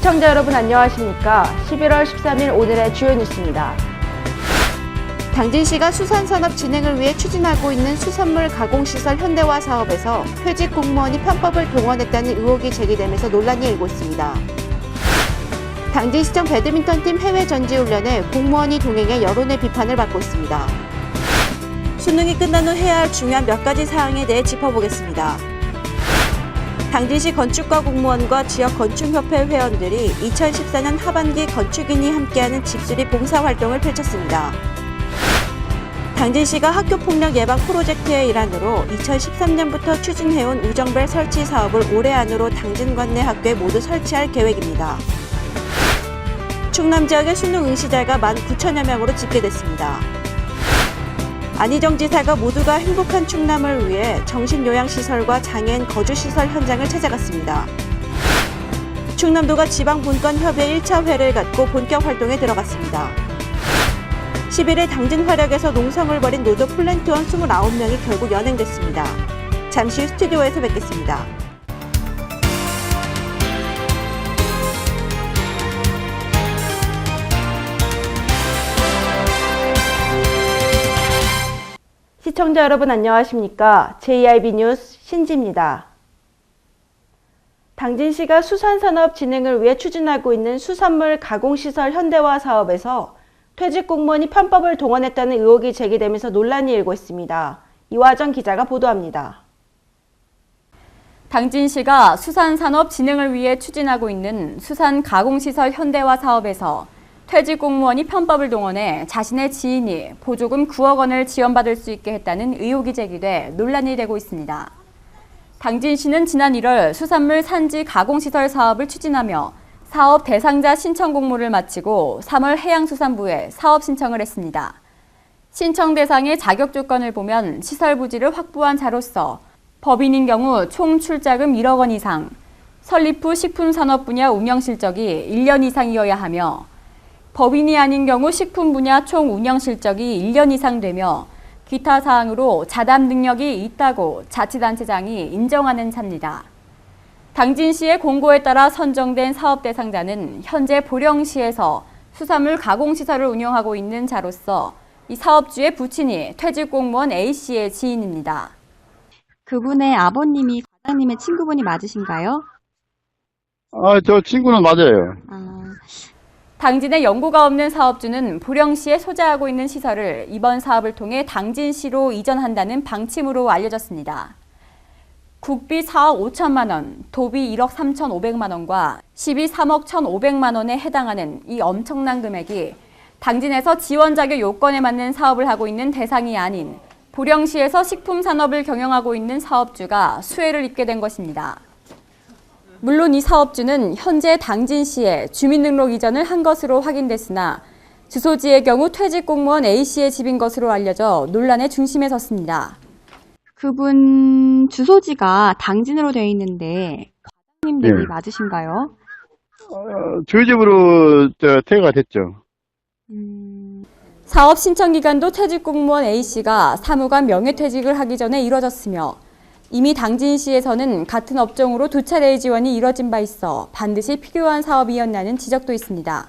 시청자 여러분 안녕하십니까? 11월 13일 오늘의 주요 뉴스입니다. 당진시가 수산산업 진행을 위해 추진하고 있는 수산물 가공시설 현대화 사업에서 퇴직 공무원이 편법을 동원했다는 의혹이 제기되면서 논란이 일고 있습니다. 당진시청 배드민턴팀 해외 전지훈련에 공무원이 동행해 여론의 비판을 받고 있습니다. 수능이 끝난 후 해야 할 중요한 몇 가지 사항에 대해 짚어보겠습니다. 당진시 건축과 공무원과 지역건축협회 회원들이 2014년 하반기 건축인이 함께하는 집수리 봉사활동을 펼쳤습니다. 당진시가 학교폭력 예방 프로젝트의 일환으로 2013년부터 추진해온 우정벨 설치 사업을 올해 안으로 당진 관내 학교에 모두 설치할 계획입니다. 충남 지역의 수능 응시자가 19,000여 명으로 집계됐습니다. 안희정 지사가 모두가 행복한 충남을 위해 정신요양시설과 장애인 거주시설 현장을 찾아갔습니다. 충남도가 지방분권협의회 1차 회를 갖고 본격 활동에 들어갔습니다. 10일에 당진 화력에서 농성을 벌인 노조 플랜트원 29명이 결국 연행됐습니다. 잠시 후 스튜디오에서 뵙겠습니다. 시청자 여러분 안녕하십니까? JIB 뉴스 신지입니다. 당진시가 수산산업 진행을 위해 추진하고 있는 수산물 가공시설 현대화 사업에서 퇴직 공무원이 편법을 동원했다는 의혹이 제기되면서 논란이 일고 있습니다. 이화정 기자가 보도합니다. 당진시가 수산산업 진행을 위해 추진하고 있는 수산 가공시설 현대화 사업에서 퇴직 공무원이 편법을 동원해 자신의 지인이 보조금 9억 원을 지원받을 수 있게 했다는 의혹이 제기돼 논란이 되고 있습니다. 당진시는 지난 1월 수산물 산지 가공시설 사업을 추진하며 사업 대상자 신청 공모를 마치고 3월 해양수산부에 사업 신청을 했습니다. 신청 대상의 자격 조건을 보면 시설 부지를 확보한 자로서 법인인 경우 총 출자금 1억 원 이상, 설립 후 식품산업 분야 운영 실적이 1년 이상이어야 하며 법인이 아닌 경우 식품 분야 총 운영 실적이 1년 이상 되며 기타 사항으로 자담 능력이 있다고 자치단체장이 인정하는 차입니다. 당진시의 공고에 따라 선정된 사업 대상자는 현재 보령시에서 수산물 가공시설을 운영하고 있는 자로서 이 사업주의 부친이 퇴직 공무원 A씨의 지인입니다. 그분의 아버님이 과장님의 친구분이 맞으신가요? 저 친구는 맞아요. 당진에 연고가 없는 사업주는 보령시에 소재하고 있는 시설을 이번 사업을 통해 당진시로 이전한다는 방침으로 알려졌습니다. 국비 4억 5천만 원, 도비 1억 3,500만 원과 시비 3억 1,500만 원에 해당하는 이 엄청난 금액이 당진에서 지원 자격 요건에 맞는 사업을 하고 있는 대상이 아닌 보령시에서 식품 산업을 경영하고 있는 사업주가 수혜를 입게 된 것입니다. 물론 이 사업주는 현재 당진시에 주민등록 이전을 한 것으로 확인됐으나 주소지의 경우 퇴직 공무원 A씨의 집인 것으로 알려져 논란의 중심에 섰습니다. 그분 주소지가 당진으로 되어 있는데 과장님 댁이 네. 맞으신가요? 저희 집으로 퇴가가 됐죠. 사업 신청 기간도 퇴직 공무원 A씨가 사무관 명예퇴직을 하기 전에 이뤄졌으며 이미 당진시에서는 같은 업종으로 두 차례의 지원이 이뤄진 바 있어 반드시 필요한 사업이었다는 지적도 있습니다.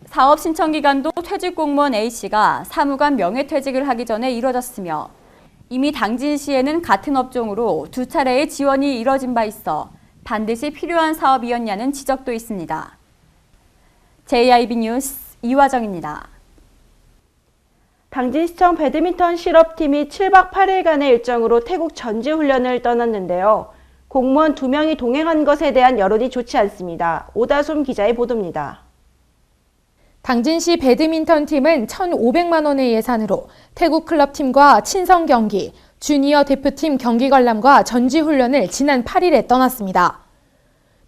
사업 신청 기간도 퇴직 공무원 A씨가 사무관 명예퇴직을 하기 전에 이뤄졌으며 이미 당진시에는 같은 업종으로 두 차례의 지원이 이뤄진 바 있어 반드시 필요한 사업이었냐는 지적도 있습니다. JIB 뉴스 이화정입니다. 당진시청 배드민턴 실업팀이 7박 8일간의 일정으로 태국 전지훈련을 떠났는데요. 공무원 2명이 동행한 것에 대한 여론이 좋지 않습니다. 오다솜 기자의 보도입니다. 당진시 배드민턴팀은 1,500만 원의 예산으로 태국 클럽팀과 친선 경기, 주니어 대표팀 경기 관람과 전지훈련을 지난 8일에 떠났습니다.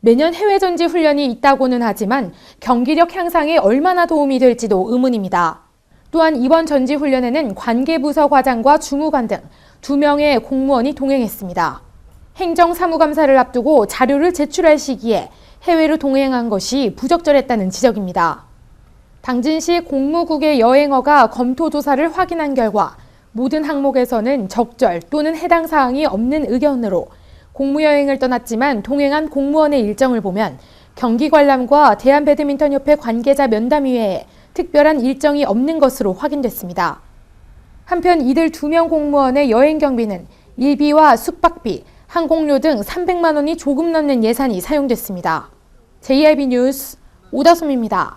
매년 해외 전지훈련이 있다고는 하지만 경기력 향상에 얼마나 도움이 될지도 의문입니다. 또한 이번 전지훈련에는 관계부서 과장과 주무관 등 2명의 공무원이 동행했습니다. 행정사무감사를 앞두고 자료를 제출할 시기에 해외로 동행한 것이 부적절했다는 지적입니다. 당진시 공무국의 여행어가 검토조사를 확인한 결과 모든 항목에서는 적절 또는 해당 사항이 없는 의견으로 공무여행을 떠났지만 동행한 공무원의 일정을 보면 경기관람과 대한배드민턴협회 관계자 면담 외에 특별한 일정이 없는 것으로 확인됐습니다. 한편 이들 2명 공무원의 여행 경비는 일비와 숙박비, 항공료 등 300만 원이 조금 넘는 예산이 사용됐습니다. JIB 뉴스 오다솜입니다.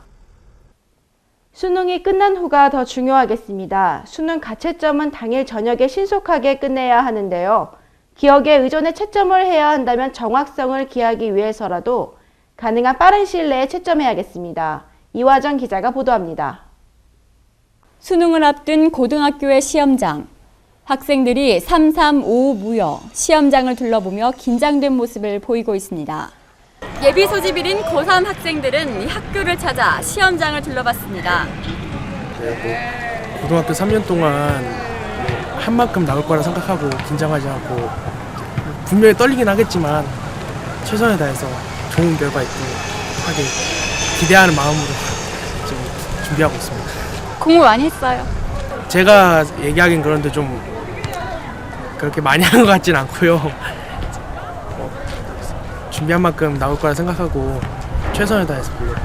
수능이 끝난 후가 더 중요하겠습니다. 수능 가채점은 당일 저녁에 신속하게 끝내야 하는데요. 기억에 의존해 채점을 해야 한다면 정확성을 기하기 위해서라도 가능한 빠른 시일 내에 채점해야겠습니다. 이화정 기자가 보도합니다. 수능을 앞둔 고등학교의 시험장. 학생들이 335 무여 시험장을 둘러보며 긴장된 모습을 보이고 있습니다. 예비 소집일인 고3 학생들은 학교를 찾아 시험장을 둘러봤습니다. 고등학교 3년 동안 한 만큼 나올 거라 생각하고 긴장하지 않고 분명히 떨리긴 하겠지만 최선을 다해서 좋은 결과 있도록 하게 기대하는 마음으로 지금 준비하고 있습니다. 공부 많이 했어요. 제가 얘기하긴 그런데 좀 그렇게 많이 한 것 같진 않고요. 준비한 만큼 나올 거라 생각하고 최선을 다해서 보려고.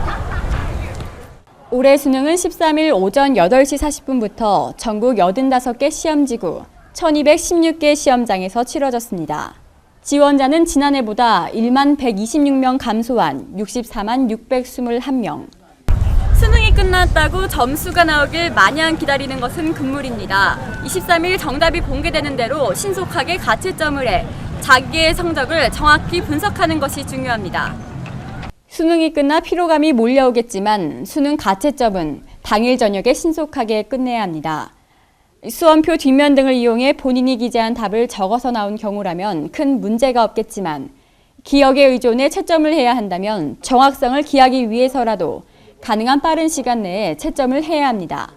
올해 수능은 13일 오전 8시 40분부터 전국 85개 시험지구 1216개 시험장에서 치러졌습니다. 지원자는 지난해보다 1만 126명 감소한 64만 621명. 수능이 끝났다고 점수가 나오길 마냥 기다리는 것은 금물입니다. 23일 정답이 공개되는 대로 신속하게 가채점을 해 자기의 성적을 정확히 분석하는 것이 중요합니다. 수능이 끝나 피로감이 몰려오겠지만 수능 가채점은 당일 저녁에 신속하게 끝내야 합니다. 수험표 뒷면 등을 이용해 본인이 기재한 답을 적어서 나온 경우라면 큰 문제가 없겠지만 기억에 의존해 채점을 해야 한다면 정확성을 기하기 위해서라도 가능한 빠른 시간 내에 채점을 해야 합니다.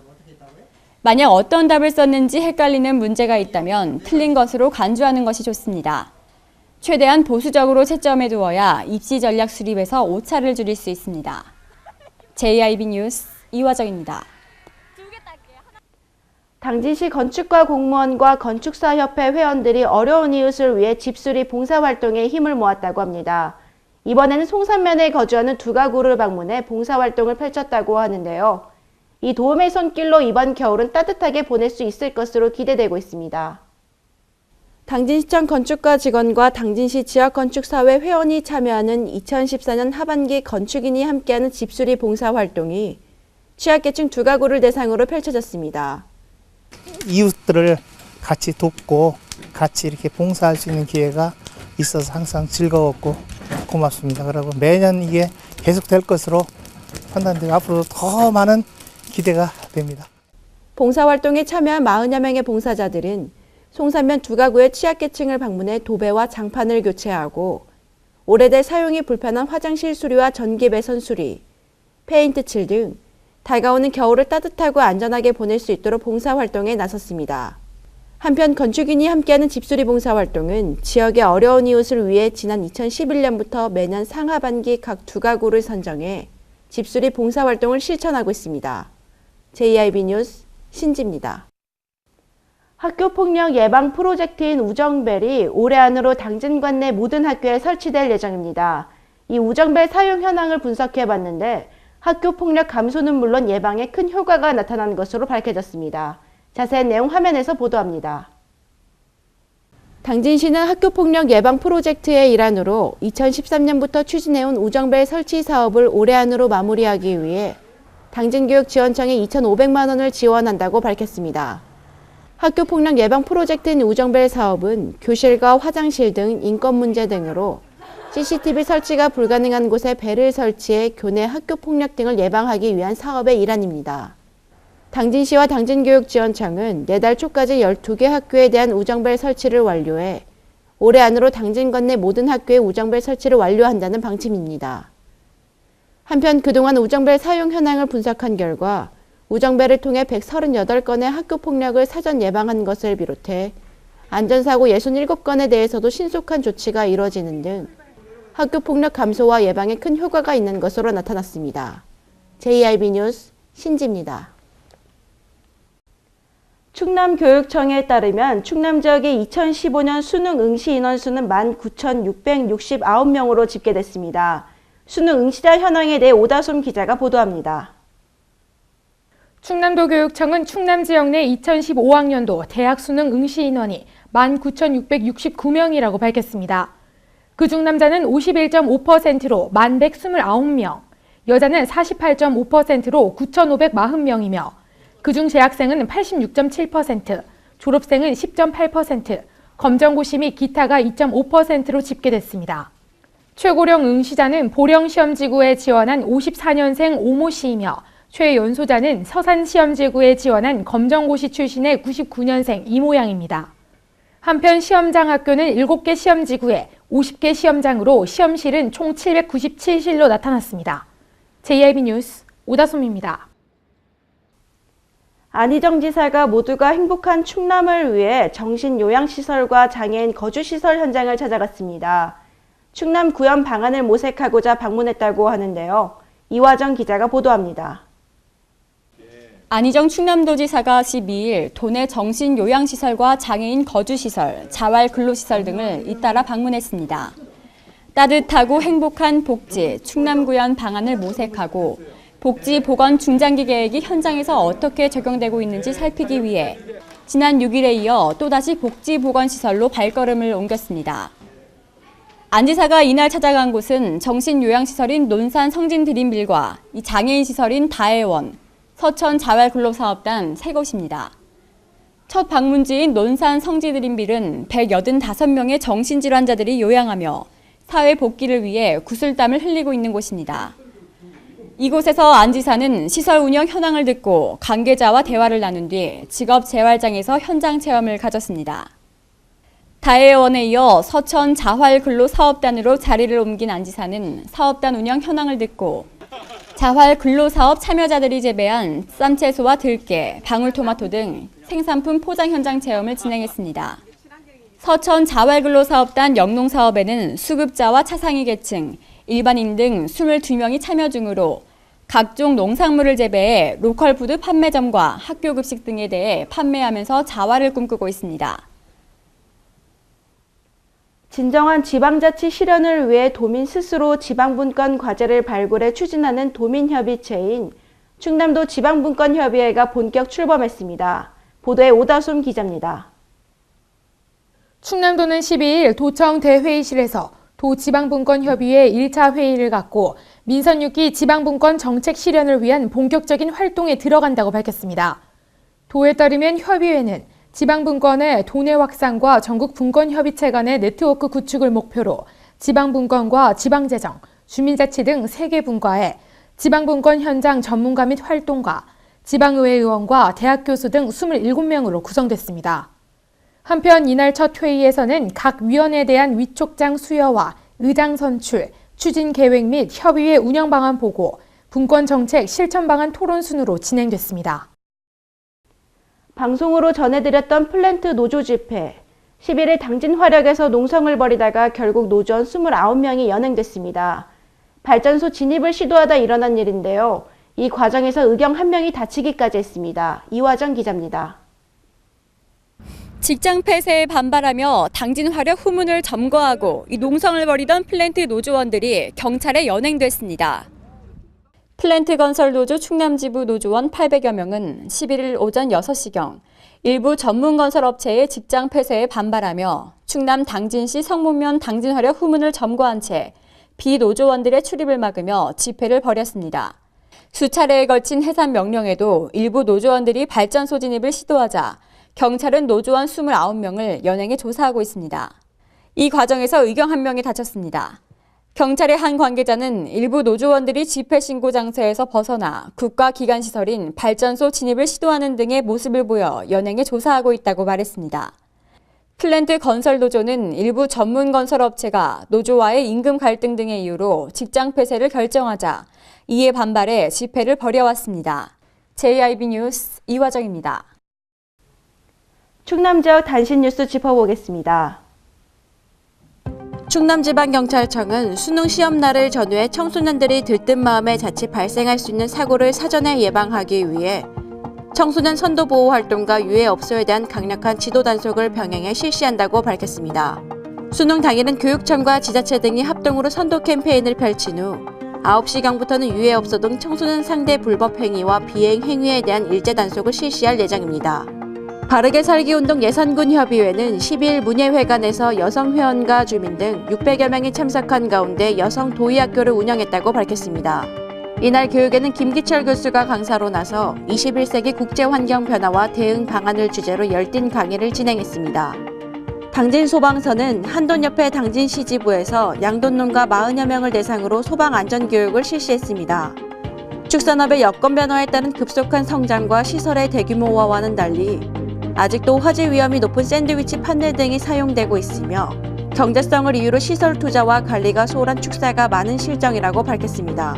만약 어떤 답을 썼는지 헷갈리는 문제가 있다면 틀린 것으로 간주하는 것이 좋습니다. 최대한 보수적으로 채점해 두어야 입시 전략 수립에서 오차를 줄일 수 있습니다. JIB 뉴스 이화정입니다. 당진시 건축과 공무원과 건축사협회 회원들이 어려운 이웃을 위해 집수리 봉사활동에 힘을 모았다고 합니다. 이번에는 송산면에 거주하는 두 가구를 방문해 봉사활동을 펼쳤다고 하는데요. 이 도움의 손길로 이번 겨울은 따뜻하게 보낼 수 있을 것으로 기대되고 있습니다. 당진시청 건축과 직원과 당진시 지역건축사회 회원이 참여하는 2014년 하반기 건축인이 함께하는 집수리 봉사활동이 취약계층 두 가구를 대상으로 펼쳐졌습니다. 이웃들을 같이 돕고 같이 이렇게 봉사할 수 있는 기회가 있어서 항상 즐거웠고 고맙습니다. 그리고 매년 이게 계속될 것으로 판단되고 앞으로 더 많은 기대가 됩니다. 봉사활동에 참여한 40여 명의 봉사자들은 송산면 두 가구의 취약계층을 방문해 도배와 장판을 교체하고 오래돼 사용이 불편한 화장실 수리와 전기 배선 수리, 페인트 칠 등 다가오는 겨울을 따뜻하고 안전하게 보낼 수 있도록 봉사활동에 나섰습니다. 한편 건축인이 함께하는 집수리 봉사활동은 지역의 어려운 이웃을 위해 지난 2011년부터 매년 상하반기 각 두 가구를 선정해 집수리 봉사활동을 실천하고 있습니다. JIB 뉴스 신지입니다. 학교폭력 예방 프로젝트인 우정벨이 올해 안으로 당진관 내 모든 학교에 설치될 예정입니다. 이 우정벨 사용 현황을 분석해봤는데 학교폭력 감소는 물론 예방에 큰 효과가 나타난 것으로 밝혀졌습니다. 자세한 내용 화면에서 보도합니다. 당진시는 학교폭력 예방 프로젝트의 일환으로 2013년부터 추진해온 우정벨 설치 사업을 올해 안으로 마무리하기 위해 당진교육지원청에 2,500만 원을 지원한다고 밝혔습니다. 학교폭력 예방 프로젝트인 우정벨 사업은 교실과 화장실 등 인권 문제 등으로 CCTV 설치가 불가능한 곳에 벨을 설치해 교내 학교폭력 등을 예방하기 위한 사업의 일환입니다. 당진시와 당진교육지원청은 내달 초까지 12개 학교에 대한 우정벨 설치를 완료해 올해 안으로 당진관 내 모든 학교에 우정벨 설치를 완료한다는 방침입니다. 한편 그동안 우정벨 사용 현황을 분석한 결과 우정벨을 통해 138건의 학교폭력을 사전 예방한 것을 비롯해 안전사고 67건에 대해서도 신속한 조치가 이뤄지는 등 학교폭력 감소와 예방에 큰 효과가 있는 것으로 나타났습니다. JIB 뉴스 신지입니다. 충남교육청에 따르면 충남 지역의 2015년 수능 응시 인원수는 19,669명으로 집계됐습니다. 수능 응시자 현황에 대해 오다솜 기자가 보도합니다. 충남도 교육청은 충남 지역 내 2015학년도 대학 수능 응시 인원이 19,669명이라고 밝혔습니다. 그중 남자는 51.5%로 1,129명, 여자는 48.5%로 9,540명이며 그중 재학생은 86.7%, 졸업생은 10.8%, 검정고시 및 기타가 2.5%로 집계됐습니다. 최고령 응시자는 보령시험지구에 지원한 54년생 오모 씨이며 최연소자는 서산시험지구에 지원한 검정고시 출신의 99년생 이모 양입니다. 한편 시험장 학교는 7개 시험지구에 50개 시험장으로 시험실은 총 797실로 나타났습니다. JIB 뉴스 오다솜입니다. 안희정 지사가 모두가 행복한 충남을 위해 정신요양시설과 장애인 거주시설 현장을 찾아갔습니다. 충남 구현 방안을 모색하고자 방문했다고 하는데요. 이화정 기자가 보도합니다. 안희정 충남도지사가 12일 도내 정신요양시설과 장애인 거주시설, 자활근로시설 등을 잇따라 방문했습니다. 따뜻하고 행복한 복지, 충남구현 방안을 모색하고 복지 보건 중장기 계획이 현장에서 어떻게 적용되고 있는지 살피기 위해 지난 6일에 이어 또다시 복지 보건시설로 발걸음을 옮겼습니다. 안 지사가 이날 찾아간 곳은 정신요양시설인 논산 성진드림빌과 이 장애인시설인 다혜원, 서천 자활근로사업단 세 곳입니다. 첫 방문지인 논산 성진드림빌은 185명의 정신질환자들이 요양하며 사회 복귀를 위해 구슬땀을 흘리고 있는 곳입니다. 이곳에서 안 지사는 시설 운영 현황을 듣고 관계자와 대화를 나눈 뒤 직업재활장에서 현장 체험을 가졌습니다. 다혜원에 이어 서천 자활근로사업단으로 자리를 옮긴 안 지사는 사업단 운영 현황을 듣고 자활근로사업 참여자들이 재배한 쌈채소와 들깨, 방울토마토 등 생산품 포장 현장 체험을 진행했습니다. 서천 자활근로사업단 영농사업에는 수급자와 차상위 계층, 일반인 등 22명이 참여 중으로 각종 농산물을 재배해 로컬푸드 판매점과 학교급식 등에 대해 판매하면서 자활을 꿈꾸고 있습니다. 진정한 지방자치 실현을 위해 도민 스스로 지방분권 과제를 발굴해 추진하는 도민협의체인 충남도 지방분권협의회가 본격 출범했습니다. 보도에 오다솜 기자입니다. 충남도는 12일 도청 대회의실에서 도지방분권협의회 1차 회의를 갖고 민선 6기 지방분권 정책 실현을 위한 본격적인 활동에 들어간다고 밝혔습니다. 도에 따르면 협의회는 지방분권의 도내 확산과 전국 분권협의체 간의 네트워크 구축을 목표로 지방분권과 지방재정, 주민자치 등 3개 분과에 지방분권 현장 전문가 및 활동가, 지방의회 의원과 대학 교수 등 27명으로 구성됐습니다. 한편 이날 첫 회의에서는 각 위원에 대한 위촉장 수여와 의장 선출, 추진 계획 및 협의회 운영 방안 보고, 분권 정책 실천 방안 토론 순으로 진행됐습니다. 방송으로 전해드렸던 플랜트 노조 집회. 11일 당진 화력에서 농성을 벌이다가 결국 노조원 29명이 연행됐습니다. 발전소 진입을 시도하다 일어난 일인데요. 이 과정에서 의경 1명이 다치기까지 했습니다. 이화정 기자입니다. 직장 폐쇄에 반발하며 당진 화력 후문을 점거하고 이 농성을 벌이던 플랜트 노조원들이 경찰에 연행됐습니다. 플랜트 건설 노조 충남지부 노조원 800여 명은 11일 오전 6시경 일부 전문 건설 업체의 직장 폐쇄에 반발하며 충남 당진시 성문면 당진 화력 후문을 점거한 채 비노조원들의 출입을 막으며 집회를 벌였습니다. 수차례에 걸친 해산 명령에도 일부 노조원들이 발전소 진입을 시도하자 경찰은 노조원 29명을 연행해 조사하고 있습니다. 이 과정에서 의경 1명이 다쳤습니다. 경찰의 한 관계자는 일부 노조원들이 집회 신고 장소에서 벗어나 국가기관시설인 발전소 진입을 시도하는 등의 모습을 보여 연행해 조사하고 있다고 말했습니다. 플랜트 건설 노조는 일부 전문 건설 업체가 노조와의 임금 갈등 등의 이유로 직장 폐쇄를 결정하자 이에 반발해 집회를 벌여왔습니다. JIB 뉴스 이화정입니다. 충남 지역 단신 뉴스 짚어보겠습니다. 충남지방경찰청은 수능 시험날을 전후해 청소년들이 들뜬 마음에 자칫 발생할 수 있는 사고를 사전에 예방하기 위해 청소년 선도보호 활동과 유해 업소에 대한 강력한 지도 단속을 병행해 실시한다고 밝혔습니다. 수능 당일은 교육청과 지자체 등이 합동으로 선도 캠페인을 펼친 후 9시경부터는 유해 업소 등 청소년 상대 불법 행위와 비행 행위에 대한 일제 단속을 실시할 예정입니다. 바르게 살기 운동 예산군 협의회는 12일 문예회관에서 여성 회원과 주민 등 600여 명이 참석한 가운데 여성 도의학교를 운영했다고 밝혔습니다. 이날 교육에는 김기철 교수가 강사로 나서 21세기 국제환경 변화와 대응 방안을 주제로 열띤 강의를 진행했습니다. 당진소방서는 한돈협회 당진시 지부에서 양돈농가 40여 명을 대상으로 소방 안전교육을 실시했습니다. 축산업의 여건 변화에 따른 급속한 성장과 시설의 대규모화와는 달리 아직도 화재 위험이 높은 샌드위치 판넬 등이 사용되고 있으며 경제성을 이유로 시설 투자와 관리가 소홀한 축사가 많은 실정이라고 밝혔습니다.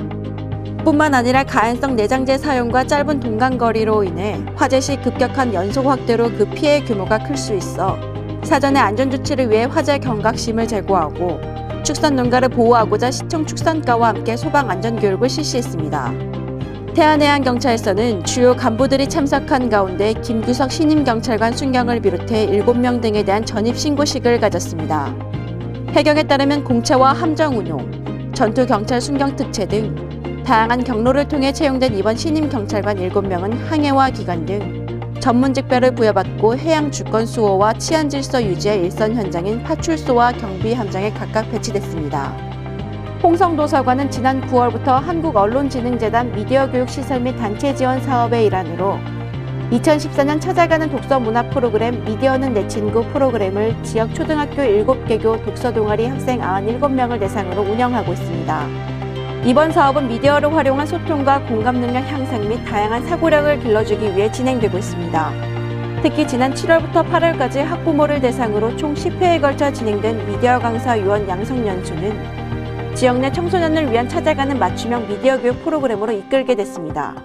뿐만 아니라 가연성 내장재 사용과 짧은 동간거리로 인해 화재 시 급격한 연속 확대로 그 피해 규모가 클 수 있어 사전에 안전조치를 위해 화재 경각심을 제고하고 축산 농가를 보호하고자 시청 축산과와 함께 소방 안전교육을 실시했습니다. 태안해양경찰서는 주요 간부들이 참석한 가운데 김규석 신임경찰관 순경을 비롯해 7명 등에 대한 전입신고식을 가졌습니다. 해경에 따르면 공채와 함정운용, 전투경찰 순경특채 등 다양한 경로를 통해 채용된 이번 신임경찰관 7명은 항해와 기관 등 전문직별을 부여받고 해양 주권 수호와 치안 질서 유지의 일선 현장인 파출소와 경비함장에 각각 배치됐습니다. 홍성도서관은 지난 9월부터 한국언론진흥재단 미디어교육시설 및 단체 지원 사업의 일환으로 2014년 찾아가는 독서 문화 프로그램 미디어는 내 친구 프로그램을 지역 초등학교 7개교 독서 동아리 학생 97명을 대상으로 운영하고 있습니다. 이번 사업은 미디어를 활용한 소통과 공감 능력 향상 및 다양한 사고력을 길러주기 위해 진행되고 있습니다. 특히 지난 7월부터 8월까지 학부모를 대상으로 총 10회에 걸쳐 진행된 미디어 강사 유언 양성 연수는 지역 내 청소년을 위한 찾아가는 맞춤형 미디어 교육 프로그램으로 이끌게 됐습니다.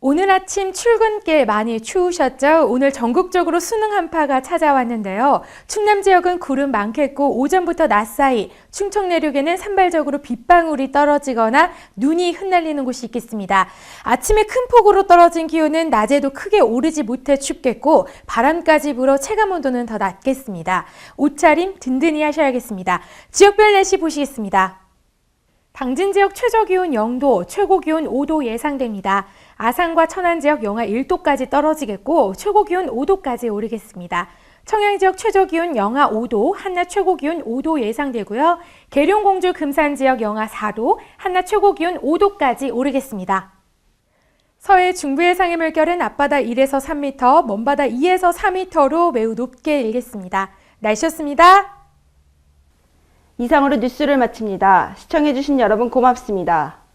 오늘 아침 출근길 많이 추우셨죠? 오늘 전국적으로 수능 한파가 찾아왔는데요. 충남 지역은 구름 많겠고 오전부터 낮 사이, 충청 내륙에는 산발적으로 빗방울이 떨어지거나 눈이 흩날리는 곳이 있겠습니다. 아침에 큰 폭우로 떨어진 기온은 낮에도 크게 오르지 못해 춥겠고 바람까지 불어 체감온도는 더 낮겠습니다. 옷차림 든든히 하셔야겠습니다. 지역별 날씨 보시겠습니다. 당진 지역 최저기온 0도, 최고기온 5도 예상됩니다. 아산과 천안 지역 영하 1도까지 떨어지겠고 최고기온 5도까지 오르겠습니다. 청양 지역 최저기온 영하 5도, 한낮 최고기온 5도 예상되고요. 계룡, 공주, 금산 지역 영하 4도, 한낮 최고기온 5도까지 오르겠습니다. 서해 중부 해상의 물결은 앞바다 1에서 3m, 먼바다 2에서 4m로 매우 높게 일겠습니다. 날씨였습니다. 이상으로 뉴스를 마칩니다. 시청해주신 여러분 고맙습니다.